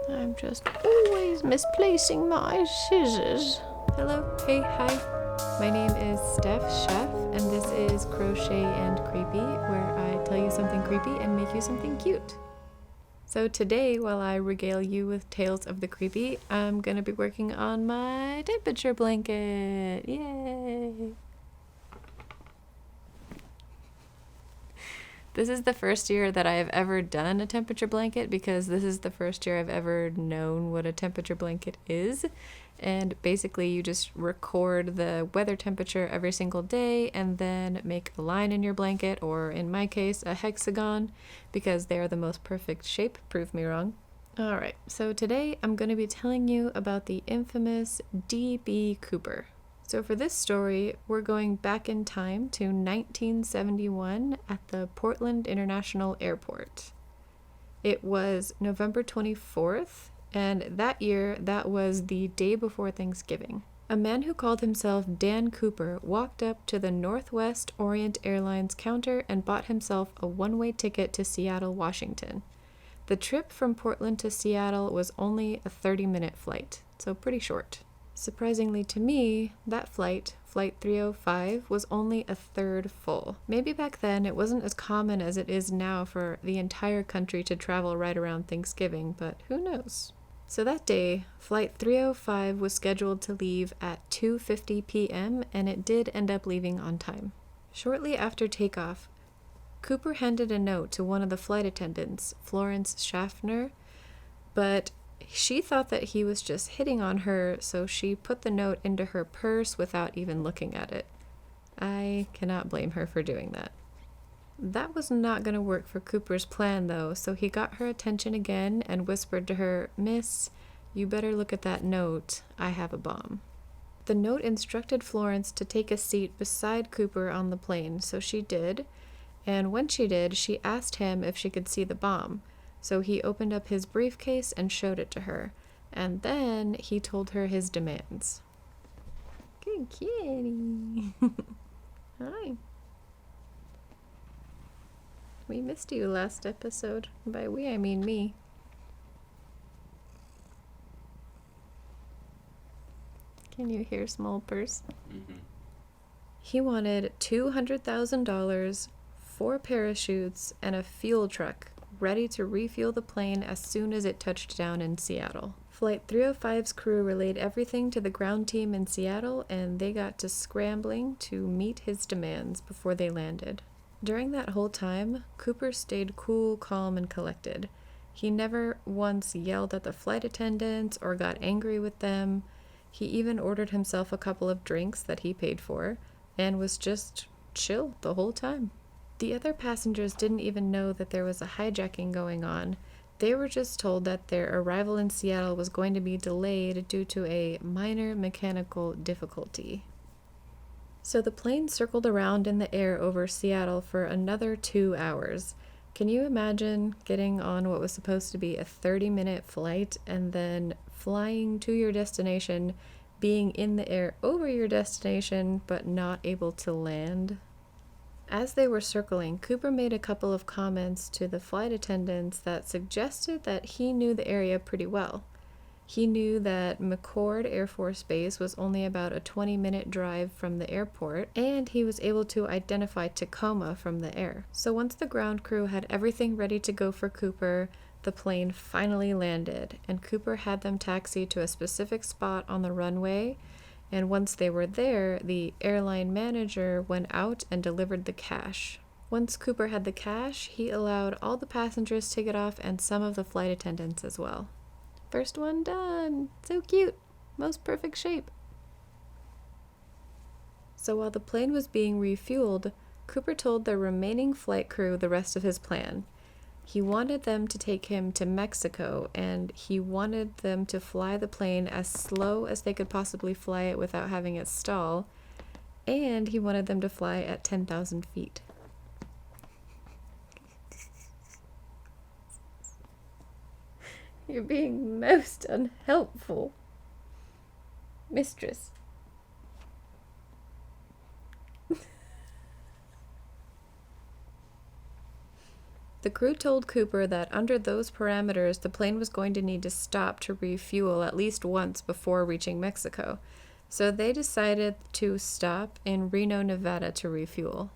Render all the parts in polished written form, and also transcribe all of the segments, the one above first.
I'm just always misplacing my scissors. Hello, hey, hi. My name is Steph Chef, and this is Crochet and Creepy, where I tell you something creepy and make you something cute. So today, while I regale you with tales of the creepy, I'm gonna be working on my temperature blanket. Yay! This is the first year that I have ever done a temperature blanket because this is the first year I've ever known what a temperature blanket is. And basically you just record the weather temperature every single day and then make a line in your blanket, or in my case, a hexagon, because they are the most perfect shape. Prove me wrong. Alright, so today I'm going to be telling you about the infamous D.B. Cooper. So for this story, we're going back in time to 1971 at the Portland International Airport. It was November 24th, and that year, that was the day before Thanksgiving. A man who called himself Dan Cooper walked up to the Northwest Orient Airlines counter and bought himself a one-way ticket to Seattle, Washington. The trip from Portland to Seattle was only a 30-minute flight, so pretty short. Surprisingly to me, that flight, Flight 305, was only a third full. Maybe back then it wasn't as common as it is now for the entire country to travel right around Thanksgiving, but who knows? So that day, Flight 305 was scheduled to leave at 2:50 p.m., and it did end up leaving on time. Shortly after takeoff, Cooper handed a note to one of the flight attendants, Florence Schaffner, but she thought that he was just hitting on her, so she put the note into her purse without even looking at it. I cannot blame her for doing that. That was not going to work for Cooper's plan, though, so he got her attention again and whispered to her, "Miss, you better look at that note. I have a bomb." The note instructed Florence to take a seat beside Cooper on the plane, so she did, and when she did, she asked him if she could see the bomb. So he opened up his briefcase and showed it to her, and then he told her his demands. Good kitty. Hi. We missed you last episode. By we, I mean me. Can you hear small purse? Mm-hmm. He wanted $200,000, 4 parachutes, and a fuel truck ready to refuel the plane as soon as it touched down in Seattle. Flight 305's crew relayed everything to the ground team in Seattle, and they got to scrambling to meet his demands before they landed. During that whole time, Cooper stayed cool, calm, and collected. He never once yelled at the flight attendants or got angry with them. He even ordered himself a couple of drinks that he paid for, and was just chill the whole time. The other passengers didn't even know that there was a hijacking going on. They were just told that their arrival in Seattle was going to be delayed due to a minor mechanical difficulty. So the plane circled around in the air over Seattle for another 2 hours. Can you imagine getting on what was supposed to be a 30-minute flight and then flying to your destination, being in the air over your destination, but not able to land? As they were circling, Cooper made a couple of comments to the flight attendants that suggested that he knew the area pretty well. He knew that McChord Air Force Base was only about a 20-minute drive from the airport, and he was able to identify Tacoma from the air. So once the ground crew had everything ready to go for Cooper, the plane finally landed, and Cooper had them taxi to a specific spot on the runway. And once they were there, the airline manager went out and delivered the cash. Once Cooper had the cash, he allowed all the passengers to get off and some of the flight attendants as well. First one done! So cute! Most perfect shape. So while the plane was being refueled, Cooper told the remaining flight crew the rest of his plan. He wanted them to take him to Mexico, and he wanted them to fly the plane as slow as they could possibly fly it without having it stall, and he wanted them to fly at 10,000 feet. You're being most unhelpful, mistress. The crew told Cooper that under those parameters, the plane was going to need to stop to refuel at least once before reaching Mexico. So they decided to stop in Reno, Nevada to refuel.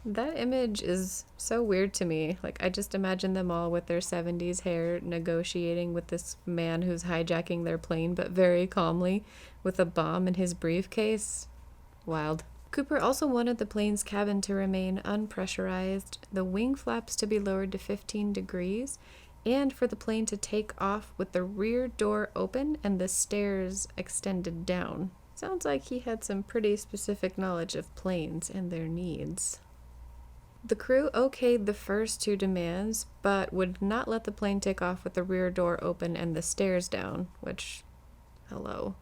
That image is so weird to me. Like, I just imagine them all with their 70s hair negotiating with this man who's hijacking their plane, but very calmly, with a bomb in his briefcase. Wild. Cooper also wanted the plane's cabin to remain unpressurized, the wing flaps to be lowered to 15 degrees, and for the plane to take off with the rear door open and the stairs extended down. Sounds like he had some pretty specific knowledge of planes and their needs. The crew okayed the first two demands, but would not let the plane take off with the rear door open and the stairs down, which, hello.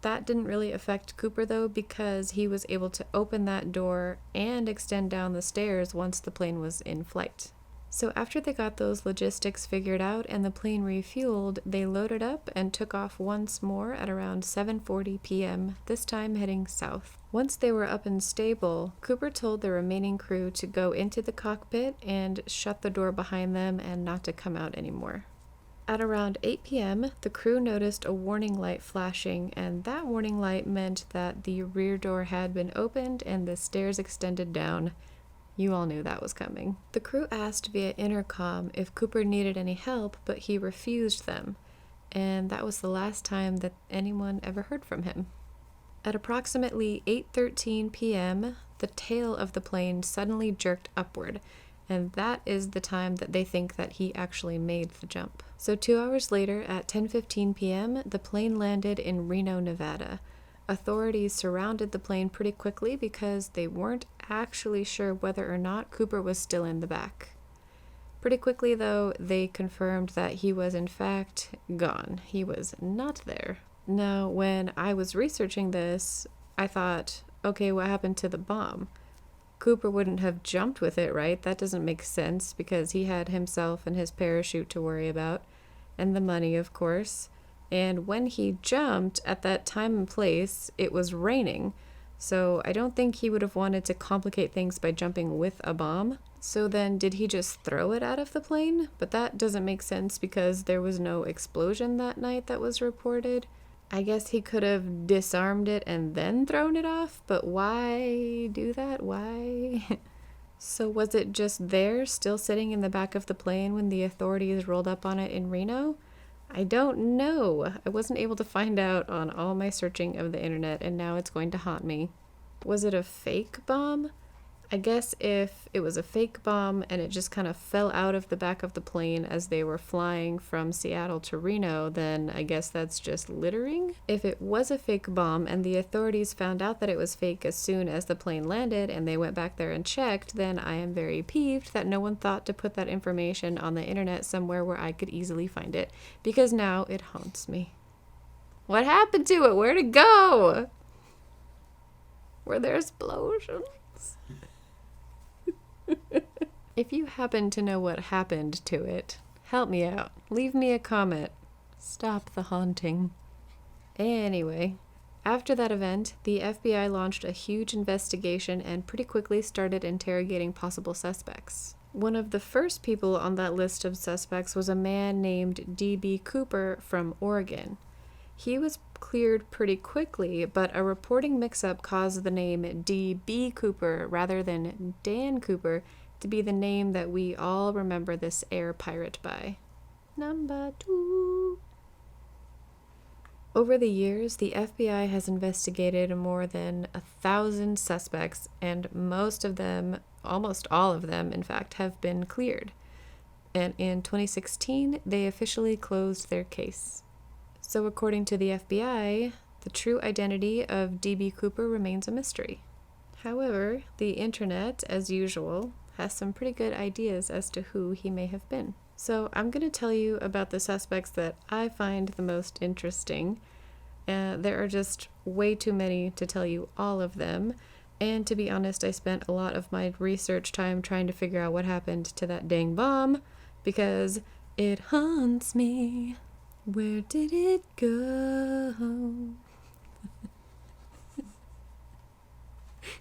That didn't really affect Cooper, though, because he was able to open that door and extend down the stairs once the plane was in flight. So after they got those logistics figured out and the plane refueled, they loaded up and took off once more at around 7:40 p.m., this time heading south. Once they were up and stable, Cooper told the remaining crew to go into the cockpit and shut the door behind them and not to come out anymore. At around 8 p.m., the crew noticed a warning light flashing, and that warning light meant that the rear door had been opened and the stairs extended down. You all knew that was coming. The crew asked via intercom if Cooper needed any help, but he refused them, and that was the last time that anyone ever heard from him. At approximately 8:13 p.m., the tail of the plane suddenly jerked upward, and that is the time that they think that he actually made the jump. So 2 hours later, at 10:15 p.m., the plane landed in Reno, Nevada. Authorities surrounded the plane pretty quickly because they weren't actually sure whether or not Cooper was still in the back. Pretty quickly, though, they confirmed that he was in fact gone. He was not there. Now, when I was researching this, I thought, okay, what happened to the bomb? Cooper wouldn't have jumped with it, right? That doesn't make sense because he had himself and his parachute to worry about, and the money, of course. And when he jumped, at that time and place, it was raining. So I don't think he would have wanted to complicate things by jumping with a bomb. So then did he just throw it out of the plane? But that doesn't make sense because there was no explosion that night that was reported. I guess he could have disarmed it and then thrown it off, but why do that? Why? So was it just there, still sitting in the back of the plane when the authorities rolled up on it in Reno? I don't know. I wasn't able to find out on all my searching of the internet, and now it's going to haunt me. Was it a fake bomb? I guess if it was a fake bomb and it just kind of fell out of the back of the plane as they were flying from Seattle to Reno, then I guess that's just littering. If it was a fake bomb and the authorities found out that it was fake as soon as the plane landed and they went back there and checked, then I am very peeved that no one thought to put that information on the internet somewhere where I could easily find it, because now it haunts me. What happened to it? Where'd it go? Were there explosions? If you happen to know what happened to it, help me out. Leave me a comment. Stop the haunting. Anyway, after that event, the FBI launched a huge investigation and pretty quickly started interrogating possible suspects. One of the first people on that list of suspects was a man named D.B. Cooper from Oregon. He was cleared pretty quickly, but a reporting mix-up caused the name D.B. Cooper rather than Dan Cooper to be the name that we all remember this air pirate by. Number 2. Over the years, the FBI has investigated more than 1,000 suspects, and most of them, almost all of them, in fact, have been cleared. And in 2016, they officially closed their case. So according to the FBI, the true identity of D.B. Cooper remains a mystery. However, the internet, as usual, has some pretty good ideas as to who he may have been. So I'm going to tell you about the suspects that I find the most interesting. There are just way too many to tell you all of them. And to be honest, I spent a lot of my research time trying to figure out what happened to that dang bomb, because it haunts me. Where did it go?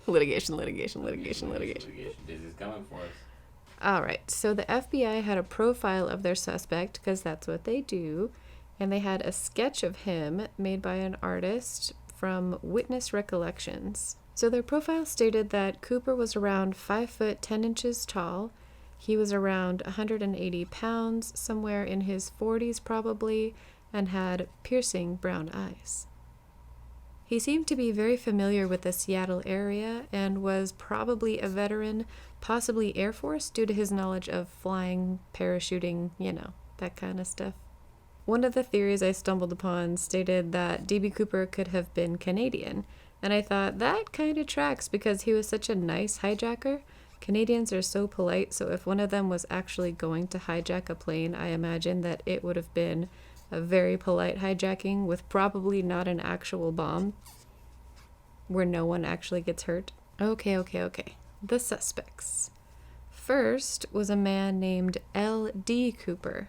Litigation. This is coming for us. Alright, so the FBI had a profile of their suspect, because that's what they do, and they had a sketch of him made by an artist from witness recollections. So their profile stated that Cooper was around 5 foot 10 inches tall. He was around 180 pounds, somewhere in his 40s probably, and had piercing brown eyes. He seemed to be very familiar with the Seattle area and was probably a veteran, possibly Air Force, due to his knowledge of flying, parachuting, that kind of stuff. One of the theories I stumbled upon stated that D.B. Cooper could have been Canadian, and I thought that kind of tracks because he was such a nice hijacker. Canadians are so polite, so if one of them was actually going to hijack a plane, I imagine that it would have been a very polite hijacking with probably not an actual bomb where no one actually gets hurt. Okay. The suspects. First was a man named L.D. Cooper.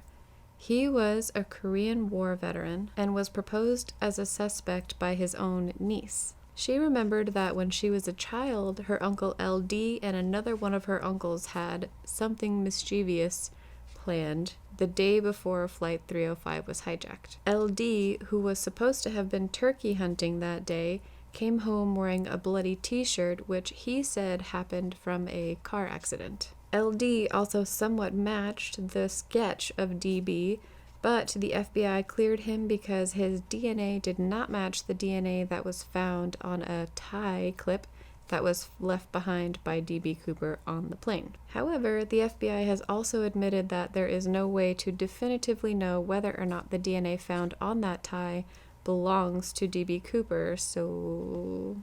He was a Korean War veteran and was proposed as a suspect by his own niece. She remembered that when she was a child, her uncle L.D. and another one of her uncles had something mischievous planned the day before Flight 305 was hijacked. L.D., who was supposed to have been turkey hunting that day, came home wearing a bloody t-shirt, which he said happened from a car accident. L.D. also somewhat matched the sketch of D.B., but the FBI cleared him because his DNA did not match the DNA that was found on a tie clip that was left behind by D.B. Cooper on the plane. However, the FBI has also admitted that there is no way to definitively know whether or not the DNA found on that tie belongs to D.B. Cooper, so...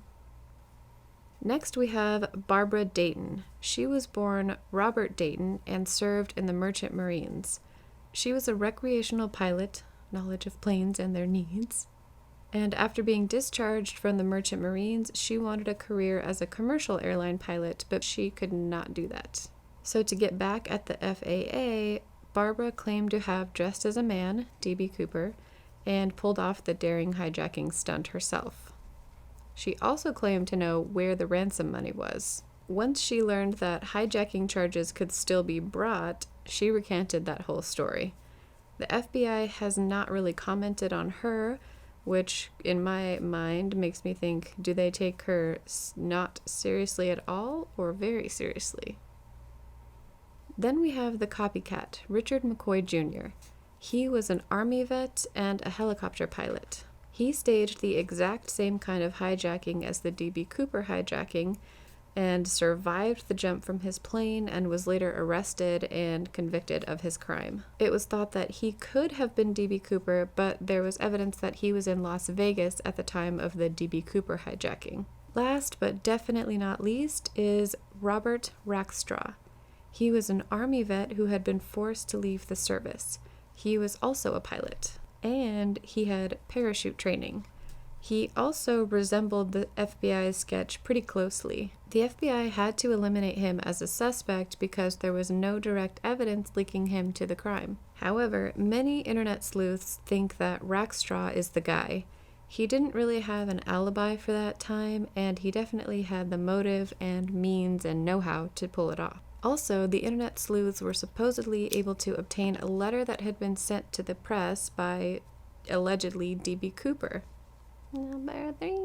Next we have Barbara Dayton. She was born Robert Dayton and served in the Merchant Marines. She was a recreational pilot, knowledge of planes and their needs. And after being discharged from the Merchant Marines, she wanted a career as a commercial airline pilot, but she could not do that. So to get back at the FAA, Barbara claimed to have dressed as a man, D.B. Cooper, and pulled off the daring hijacking stunt herself. She also claimed to know where the ransom money was. Once she learned that hijacking charges could still be brought, she recanted that whole story. The FBI has not really commented on her, which in my mind makes me think, do they take her not seriously at all or very seriously? Then we have the copycat, Richard McCoy Jr. He was an Army vet and a helicopter pilot. He staged the exact same kind of hijacking as the D.B. Cooper hijacking and survived the jump from his plane and was later arrested and convicted of his crime. It was thought that he could have been D.B. Cooper, but there was evidence that he was in Las Vegas at the time of the D.B. Cooper hijacking. Last, but definitely not least, is Robert Rackstraw. He was an Army vet who had been forced to leave the service. He was also a pilot, and he had parachute training. He also resembled the FBI's sketch pretty closely. The FBI had to eliminate him as a suspect because there was no direct evidence linking him to the crime. However, many internet sleuths think that Rackstraw is the guy. He didn't really have an alibi for that time, and he definitely had the motive and means and know-how to pull it off. Also, the internet sleuths were supposedly able to obtain a letter that had been sent to the press by, allegedly, D.B. Cooper. Number 3.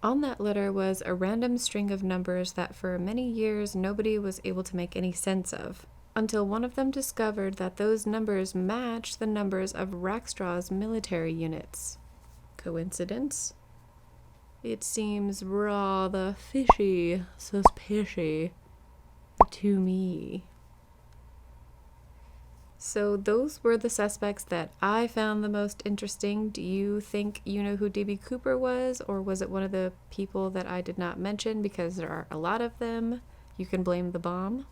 On that letter was a random string of numbers that for many years nobody was able to make any sense of, until one of them discovered that those numbers matched the numbers of Rackstraw's military units. Coincidence? It seems rather fishy, suspicious to me. So those were the suspects that I found the most interesting. Do you think you know who D.B. Cooper was, or was it one of the people that I did not mention because there are a lot of them? You can blame the bomb.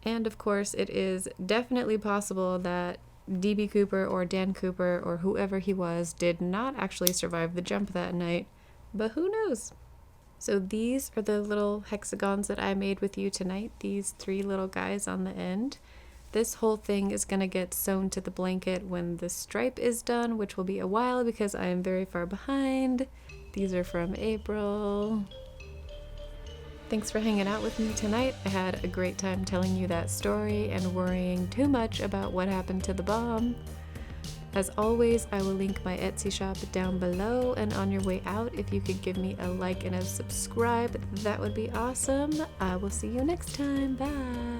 And of course, it is definitely possible that D.B. Cooper or Dan Cooper or whoever he was did not actually survive the jump that night, but who knows? So these are the little hexagons that I made with you tonight, these 3 little guys on the end. This whole thing is going to get sewn to the blanket when the stripe is done, which will be a while because I am very far behind. These are from April. Thanks for hanging out with me tonight. I had a great time telling you that story and worrying too much about what happened to the bomb. As always, I will link my Etsy shop down below, and on your way out, if you could give me a like and a subscribe, that would be awesome. I will see you next time. Bye!